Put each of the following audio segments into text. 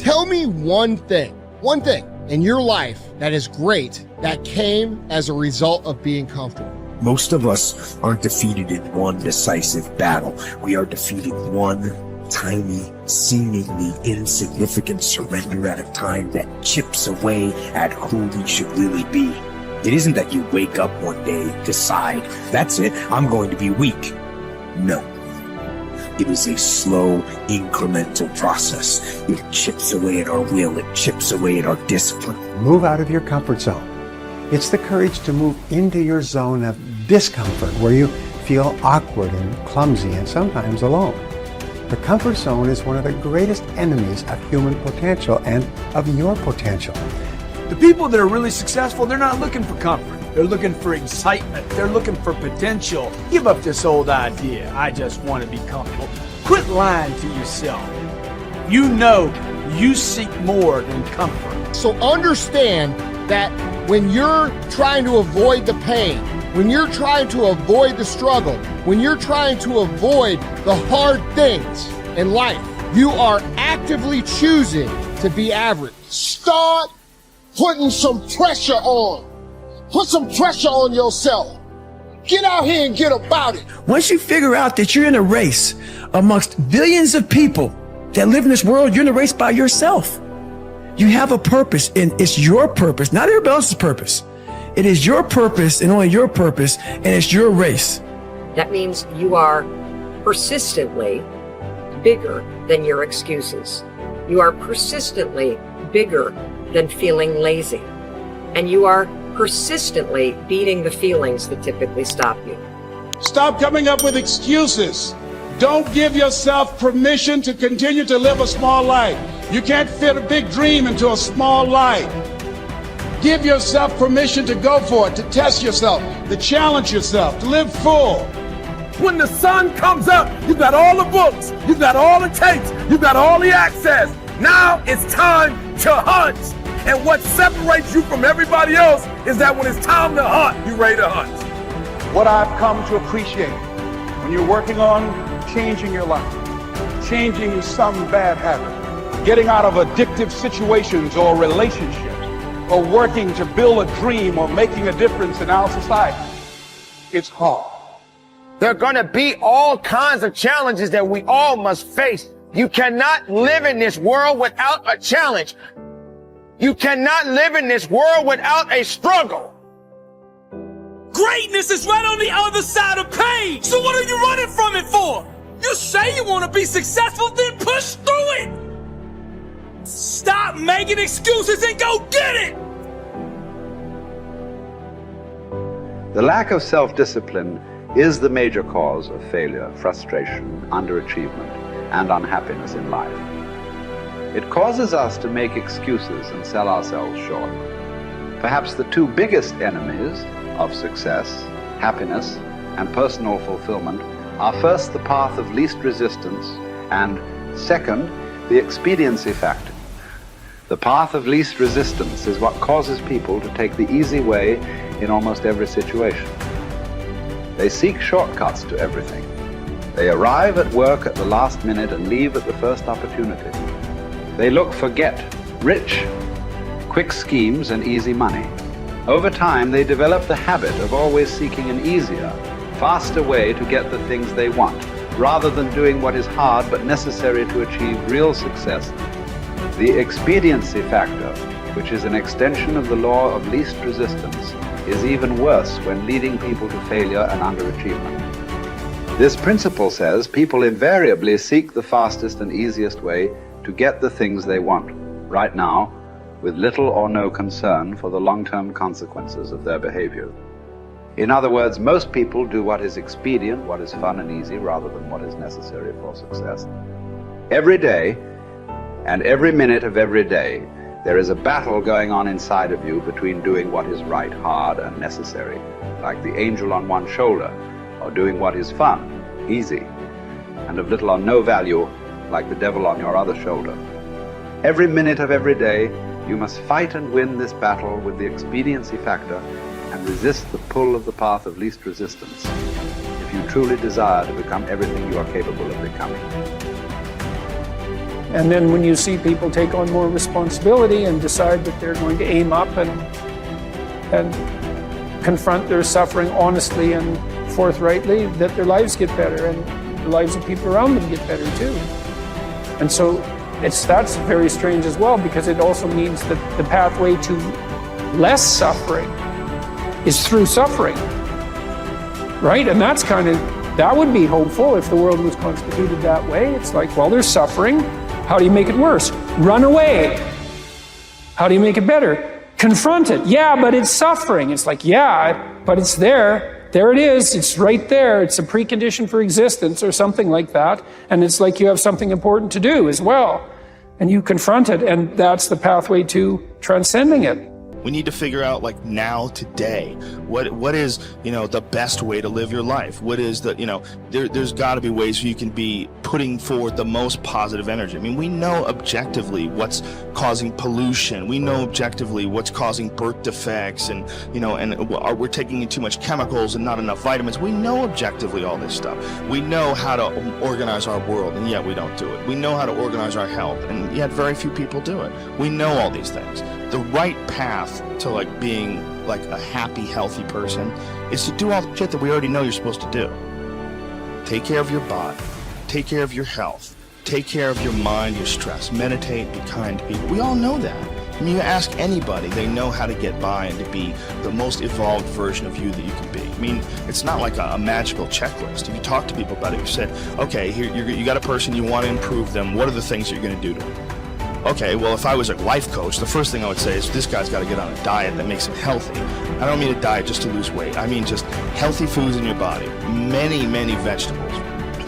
Tell me one thing in your life that is great that came as a result of being comfortable. Most of us aren't defeated in one decisive battle. We are defeated one tiny, seemingly insignificant surrender at a time that chips away at who we should really be. It isn't that you wake up one day, decide, that's it, I'm going to be weak. No. It is a slow, incremental process. It chips away at our will. It chips away at our discipline. Move out of your comfort zone. It's the courage to move into your zone of discomfort where you feel awkward and clumsy and sometimes alone. The comfort zone is one of the greatest enemies of human potential and of your potential. The people that are really successful, they're not looking for comfort. They're looking for excitement. They're looking for potential. Give up this old idea, I just want to be comfortable. Quit lying to yourself. You know you seek more than comfort. So understand that when you're trying to avoid the pain, when you're trying to avoid the struggle, when you're trying to avoid the hard things in life, you are actively choosing to be average. Start putting some pressure on. Put some pressure on yourself. Get out here and get about it. Once you figure out that you're in a race amongst billions of people that live in this world, you're in a race by yourself. You have a purpose, and it's your purpose, not everybody else's purpose. It is your purpose and only your purpose, and it's your race. That means you are persistently bigger than your excuses. You are persistently bigger than feeling lazy. And you are persistently beating the feelings that typically stop you. Stop coming up with excuses. Don't give yourself permission to continue to live a small life. You can't fit a big dream into a small life. Give yourself permission to go for it, to test yourself, to challenge yourself, to live full. When the sun comes up, you've got all the books, you've got all the tapes, you've got all the access. Now it's time to hunt. And what separates you from everybody else is that when it's time to hunt, you're ready to hunt. What I've come to appreciate when you're working on changing your life, changing some bad habit, getting out of addictive situations or relationships, or working to build a dream or making a difference in our society, it's hard. There are going to be all kinds of challenges that we all must face. You cannot live in this world without a challenge. You cannot live in this world without a struggle. Greatness is right on the other side of pain. So what are you running from it for? You say you want to be successful, then push through it. Stop making excuses and go get it. The lack of self-discipline is the major cause of failure, frustration, underachievement, and unhappiness in life. It causes us to make excuses and sell ourselves short. Perhaps the two biggest enemies of success, happiness, and personal fulfillment are first the path of least resistance and second, the expediency factor. The path of least resistance is what causes people to take the easy way in almost every situation. They seek shortcuts to everything. They arrive at work at the last minute and leave at the first opportunity. They look for get-rich, quick schemes and easy money. Over time, they develop the habit of always seeking an easier, faster way to get the things they want, rather than doing what is hard but necessary to achieve real success. The expediency factor, which is an extension of the law of least resistance, is even worse when leading people to failure and underachievement. This principle says people invariably seek the fastest and easiest way to get the things they want, right now, with little or no concern for the long-term consequences of their behavior. In other words, most people do what is expedient, what is fun and easy, rather than what is necessary for success. Every day, and every minute of every day, there is a battle going on inside of you between doing what is right, hard, and necessary, like the angel on one shoulder, or doing what is fun, easy, and of little or no value, like the devil on your other shoulder. Every minute of every day, you must fight and win this battle with the expediency factor and resist the pull of the path of least resistance if you truly desire to become everything you are capable of becoming. And then when you see people take on more responsibility and decide that they're going to aim up and confront their suffering honestly and forthrightly, that their lives get better and the lives of people around them get better too. And so that's very strange as well, because it also means that the pathway to less suffering is through suffering, right? And that would be hopeful if the world was constituted that way. It's like, well, there's suffering. How do you make it worse? Run away. How do you make it better? Confront it. Yeah, but it's suffering. It's like, yeah, but it's there. There it is. It's right there. It's a precondition for existence or something like that. And it's like you have something important to do as well. And you confront it, and that's the pathway to transcending it. We need to figure out, like, now, today, what is, the best way to live your life? What is the, there's got to be ways you can be putting forward the most positive energy. I mean, we know objectively what's causing pollution. We know objectively what's causing birth defects, and we're taking in too much chemicals and not enough vitamins. We know objectively all this stuff. We know how to organize our world, and yet we don't do it. We know how to organize our health, and yet very few people do it. We know all these things. The right path to being a happy, healthy person is to do all the shit that we already know you're supposed to do. Take care of your body, take care of your health, take care of your mind, your stress, meditate, be kind to people. We all know that. I mean, you ask anybody, they know how to get by and to be the most evolved version of you that you can be. I mean, it's not like a magical checklist. If you talk to people about it, you said, okay, here you got a person, you want to improve them, what are the things you're going to do to them? Okay, well, if I was a life coach, the first thing I would say is this guy's got to get on a diet that makes him healthy. I don't mean a diet just to lose weight. I mean just healthy foods in your body, many, many vegetables.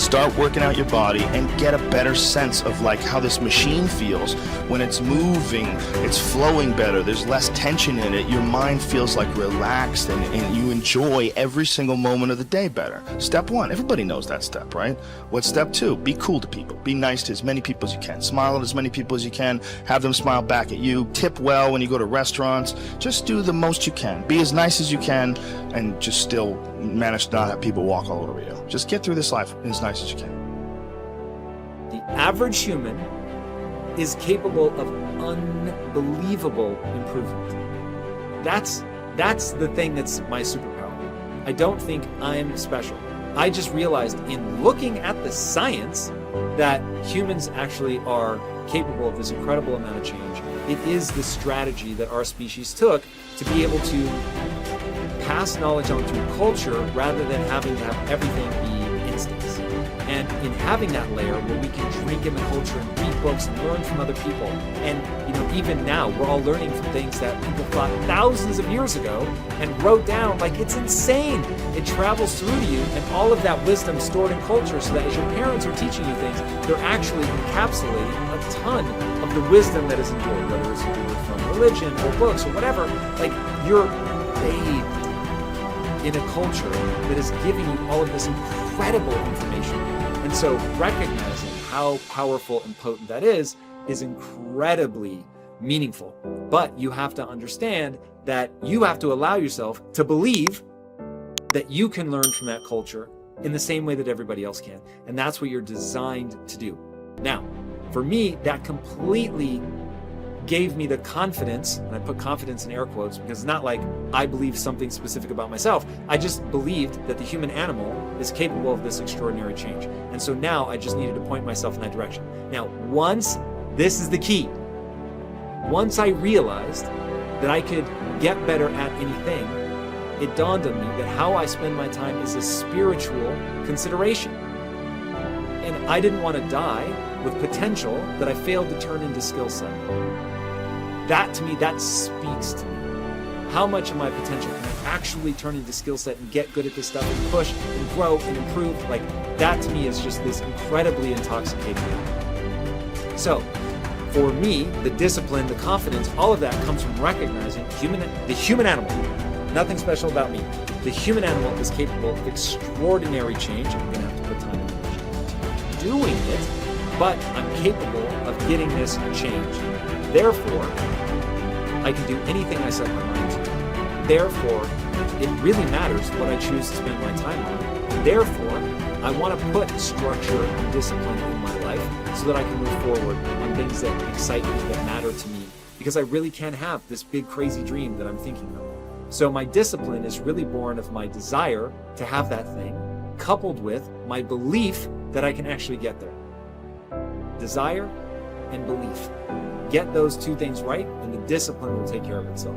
Start working out your body and get a better sense of how this machine feels when it's moving, it's flowing better, there's less tension in it, your mind feels relaxed and you enjoy every single moment of the day better. Step 1, everybody knows that step, right? What's step 2? Be cool to people. Be nice to as many people as you can. Smile at as many people as you can. Have them smile back at you. Tip well when you go to restaurants. Just do the most you can. Be as nice as you can and just still manage to not have people walk all over you. Just get through this life as nice as you can. The average human is capable of unbelievable improvement. That's the thing that's my superpower. I don't think I'm special. I just realized in looking at the science that humans actually are capable of this incredible amount of change. It is the strategy that our species took to be able to pass knowledge on through culture rather than having to have everything be instincts. And in having that layer where we can drink in the culture and read books and learn from other people, and even now we're all learning from things that people thought thousands of years ago and wrote down. It's insane. It travels through to you, and all of that wisdom stored in culture, so that as your parents are teaching you things, they're actually encapsulating a ton of the wisdom that is endured, whether it's endured from religion or books or whatever. You're bathed in a culture that is giving you all of this incredible information. And so recognizing how powerful and potent that is incredibly meaningful. But you have to understand that you have to allow yourself to believe that you can learn from that culture in the same way that everybody else can. And that's what you're designed to do. Now, for me, that completely gave me the confidence, and I put confidence in air quotes because it's not like I believe something specific about myself. I just believed that the human animal is capable of this extraordinary change. And so now I just needed to point myself in that direction. Now, this is the key. Once I realized that I could get better at anything, it dawned on me that how I spend my time is a spiritual consideration. And I didn't want to die with potential that I failed to turn into skill set. That to me, that speaks to me. How much of my potential can I actually turn into skill set and get good at this stuff and push and grow and improve? That to me is just this incredibly intoxicating thing. So for me, the discipline, the confidence, all of that comes from recognizing the human animal. Nothing special about me. The human animal is capable of extraordinary change. I'm going to have to put time into doing it, but I'm capable of getting this change. Therefore, I can do anything I set my mind to. Therefore, it really matters what I choose to spend my time on. Therefore, I want to put structure and discipline in my life so that I can move forward on things that excite me, that matter to me, because I really can have this big crazy dream that I'm thinking of. So my discipline is really born of my desire to have that thing, coupled with my belief that I can actually get there. Desire and belief. Get those two things right, and the discipline will take care of itself.